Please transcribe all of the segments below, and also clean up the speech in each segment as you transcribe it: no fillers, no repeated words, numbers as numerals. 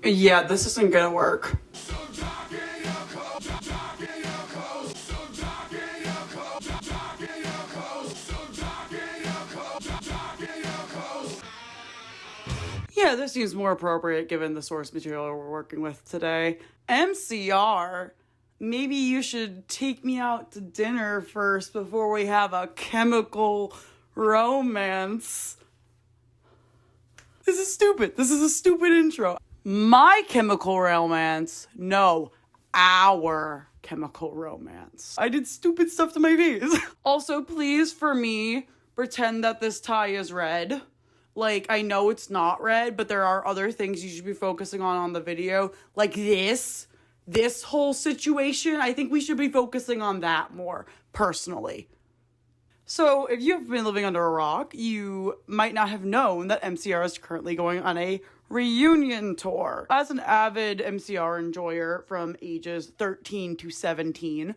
Yeah, this isn't gonna work. Yeah, this seems more appropriate given the source material we're working with today. MCR, maybe you should take me out to dinner first before we have a chemical romance. This is stupid. This is a stupid intro. My chemical romance? No, our chemical romance. I did stupid stuff to my face. Also, please, for me, pretend that this tie is red. Like, I know it's not red, but there are other things you should be focusing on the video. Like this whole situation. I think we should be focusing on that more, personally. So, if you've been living under a rock, you might not have known that MCR is currently going on a reunion tour. As an avid MCR enjoyer from ages 13 to 17,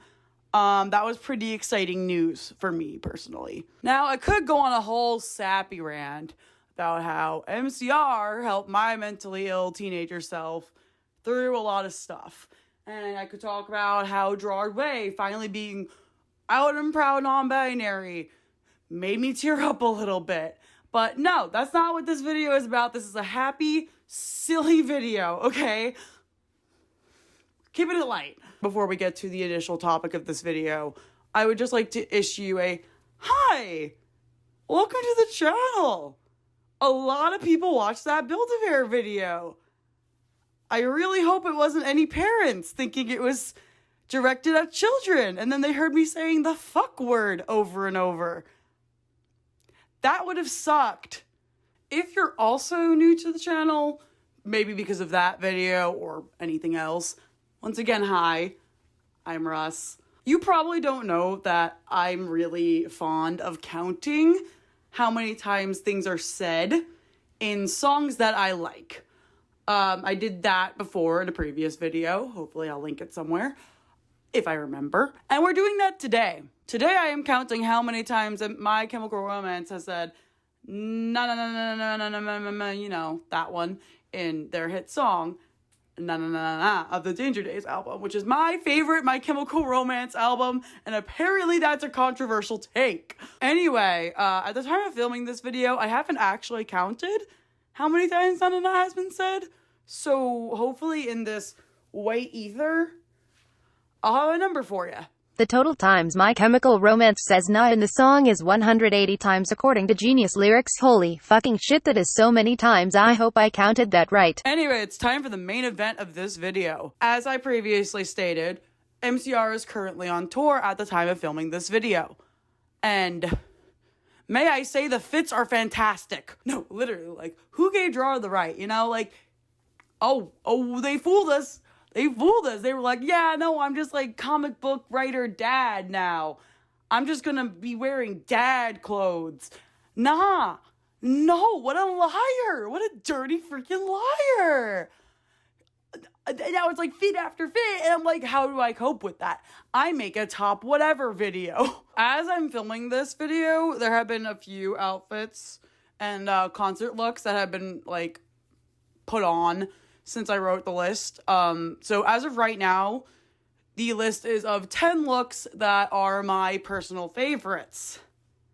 that was pretty exciting news for me, personally. Now, I could go on a whole sappy rant about how MCR helped my mentally ill teenager self through a lot of stuff. And I could talk about how Gerard Way finally being out and proud non-binary made me tear up a little bit. But no, that's not what this video is about. This is a happy, silly video, okay? Keeping it light. Before we get to the initial topic of this video, I would just like to issue a, hi, welcome to the channel. A lot of people watched that Build-A-Bear video. I really hope it wasn't any parents thinking it was directed at children, and then they heard me saying the fuck word over and over. That would have sucked. If you're also new to the channel, maybe because of that video or anything else, once again, hi, I'm Russ. You probably don't know that I'm really fond of counting how many times things are said in songs that I like. I did that before in a previous video. Hopefully I'll link it somewhere, if I remember. And we're doing that today. Today I am counting how many times My Chemical Romance has said, na na na na na na na na na, you know, that one, in their hit song, na na na na of the Danger Days album, which is my favorite My Chemical Romance album, and apparently that's a controversial take. Anyway, at the time of filming this video, I haven't actually counted how many times nanana has been said, so hopefully in this white ether, I'll have a number for you. The total times My Chemical Romance says "na" in the song is 180 times according to Genius Lyrics. Holy fucking shit, that is so many times. I hope I counted that right. Anyway, it's time for the main event of this video. As I previously stated, MCR is currently on tour at the time of filming this video. And may I say the fits are fantastic. No, literally, like, who gave Gerard the right? You know, like, oh, they fooled us. They fooled us. They were like, yeah, no, I'm just like comic book writer dad now. I'm just gonna be wearing dad clothes. Nah, no, what a liar. What a dirty freaking liar. Now it's like fit after fit, and I'm like, how do I cope with that? I make a top whatever video. As I'm filming this video, there have been a few outfits and concert looks that have been like put on since I wrote the list. So as of right now, the list is of 10 looks that are my personal favorites.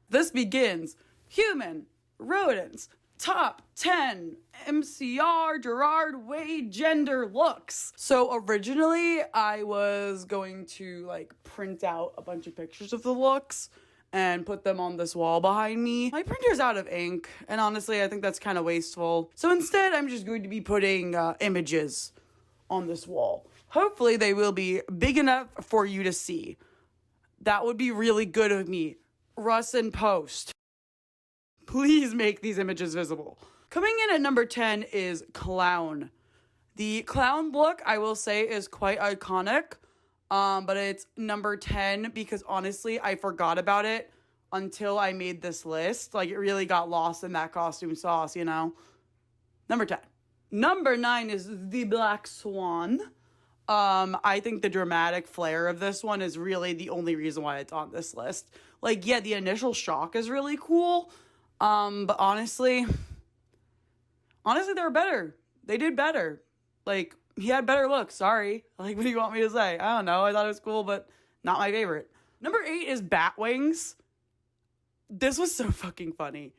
This begins human, rodents, top 10 MCR Gerard Way gender looks. So originally I was going to like print out a bunch of pictures of the looks and put them on this wall behind me. My printer's out of ink, and honestly, I think that's kind of wasteful. So instead, I'm just going to be putting images on this wall. Hopefully, they will be big enough for you to see. That would be really good of me. Russ in post, please make these images visible. Coming in at number 10 is clown. The clown look, I will say, is quite iconic. But it's number 10 because honestly, I forgot about it until I made this list. Like, it really got lost in that costume sauce, you know? Number 10. Number 9 is the Black Swan. I think the dramatic flair of this one is really the only reason why it's on this list. Like, yeah, the initial shock is really cool. But honestly, they were better. They did better. Like, he had better looks, sorry. Like, what do you want me to say? I don't know, I thought it was cool, but not my favorite. Number 8 is bat wings. This was so fucking funny.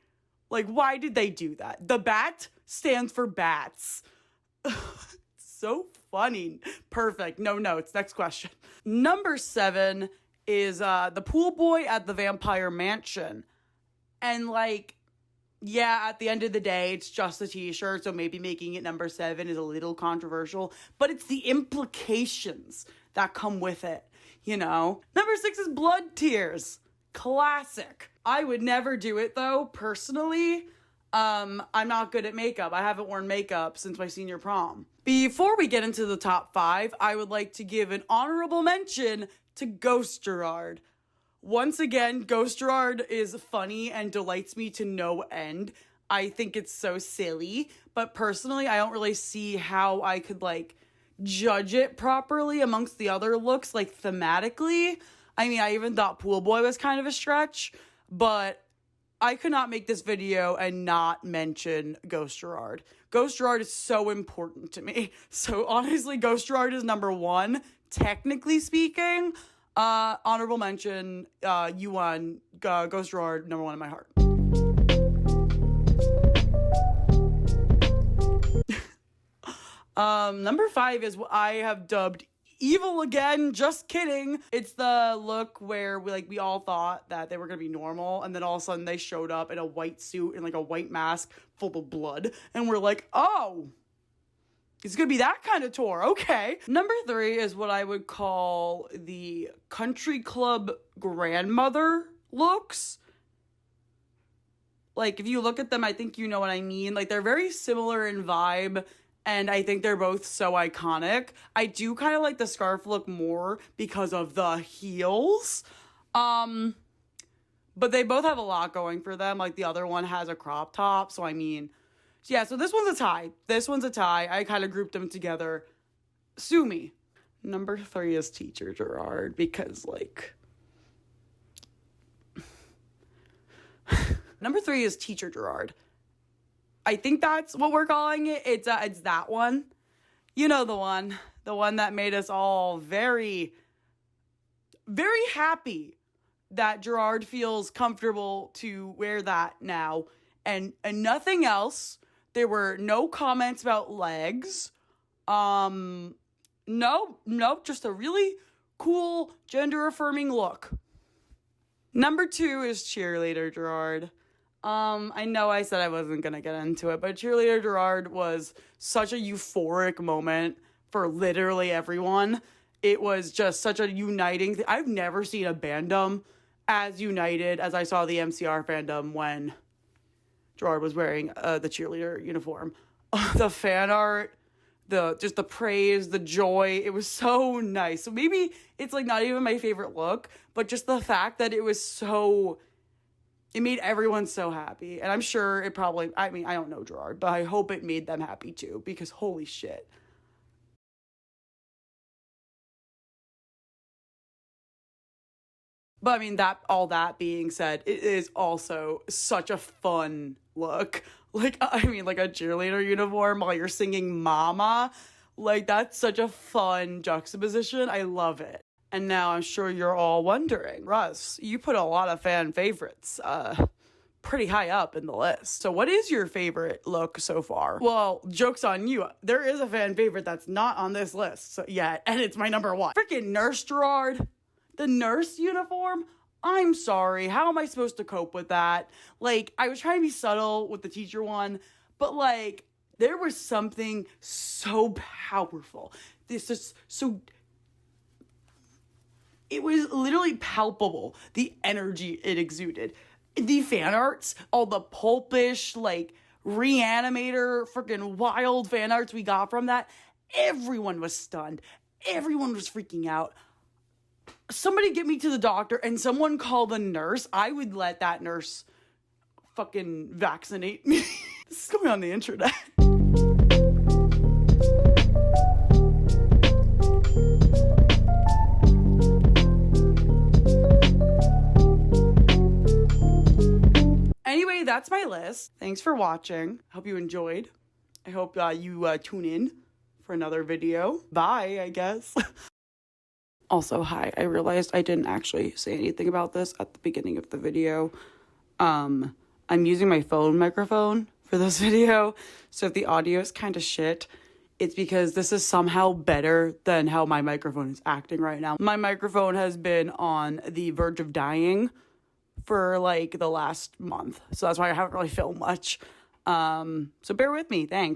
Like, why did they do that? The bat stands for bats. So funny. Perfect. No notes. Next question. Number 7 is the pool boy at the Vampire Mansion. And like, yeah, at the end of the day, it's just a t-shirt, so maybe making it number 7 is a little controversial, but it's the implications that come with it, you know? Number 6 is blood tears. Classic. I would never do it though, personally. I'm not good at makeup. I haven't worn makeup since my senior prom. Before we get into the top 5, I would like to give an honorable mention to Ghost Gerard. Once again, Ghost Gerard is funny and delights me to no end. I think it's so silly, but personally, I don't really see how I could, like, judge it properly amongst the other looks, like, thematically. I mean, I even thought Pool Boy was kind of a stretch, but I could not make this video and not mention Ghost Gerard. Ghost Gerard is so important to me. So honestly, Ghost Gerard is number 1, technically speaking. Honorable mention, you won. Ghost Gerard, number 1 in my heart. Number 5 is what I have dubbed evil again. Just kidding. It's the look where we all thought that they were gonna be normal, and then all of a sudden they showed up in a white suit and like a white mask full of blood, and we're like, oh, it's gonna be that kind of tour. Okay. Number 3 is what I would call the country club grandmother looks. Like, if you look at them, I think you know what I mean. Like, they're very similar in vibe, and I think they're both so iconic. I do kind of like the scarf look more because of the heels. But they both have a lot going for them. Like, the other one has a crop top, so I mean, yeah, so this one's a tie. This one's a tie. I kind of grouped them together. Sue me. Number 3 is Teacher Gerard, because, like... Number 3 is Teacher Gerard. I think that's what we're calling it. It's that one. You know the one. The one that made us all very, very happy that Gerard feels comfortable to wear that now. And nothing else. There were no comments about legs. Nope, just a really cool gender-affirming look. Number 2 is Cheerleader Gerard. I know I said I wasn't gonna get into it, but Cheerleader Gerard was such a euphoric moment for literally everyone. It was just such a uniting thing. I've never seen a fandom as united as I saw the MCR fandom when Gerard was wearing the cheerleader uniform. The fan art, just the praise, the joy, it was so nice. So maybe it's like not even my favorite look, but just the fact that it was so... It made everyone so happy. And I'm sure it probably... I mean, I don't know Gerard, but I hope it made them happy too, because holy shit. But I mean, all that being said, it is also such a fun look. Like, I mean, like a cheerleader uniform while you're singing Mama. Like, that's such a fun juxtaposition. I love it. And now I'm sure you're all wondering, Russ, you put a lot of fan favorites pretty high up in the list. So what is your favorite look so far? Well, joke's on you. There is a fan favorite that's not on this list yet, and it's my number 1. Freaking Nurse Gerard. The nurse uniform? I'm sorry. How am I supposed to cope with that? Like, I was trying to be subtle with the teacher one, but like, there was something so powerful. This is so... It was literally palpable, the energy it exuded. The fan arts, all the pulpish, like, Reanimator, freaking wild fan arts we got from that, everyone was stunned. Everyone was freaking out. Somebody get me to the doctor and someone call the nurse. I would let that nurse fucking vaccinate me. This is going on the internet. Anyway, that's my list. Thanks for watching. I hope you enjoyed. I hope you tune in for another video. Bye, I guess. Also, hi, I realized I didn't actually say anything about this at the beginning of the video. I'm using my phone microphone for this video, so if the audio is kind of shit, it's because this is somehow better than how my microphone is acting right now. My microphone has been on the verge of dying for like the last month, so that's why I haven't really filmed much. So bear with me, thanks.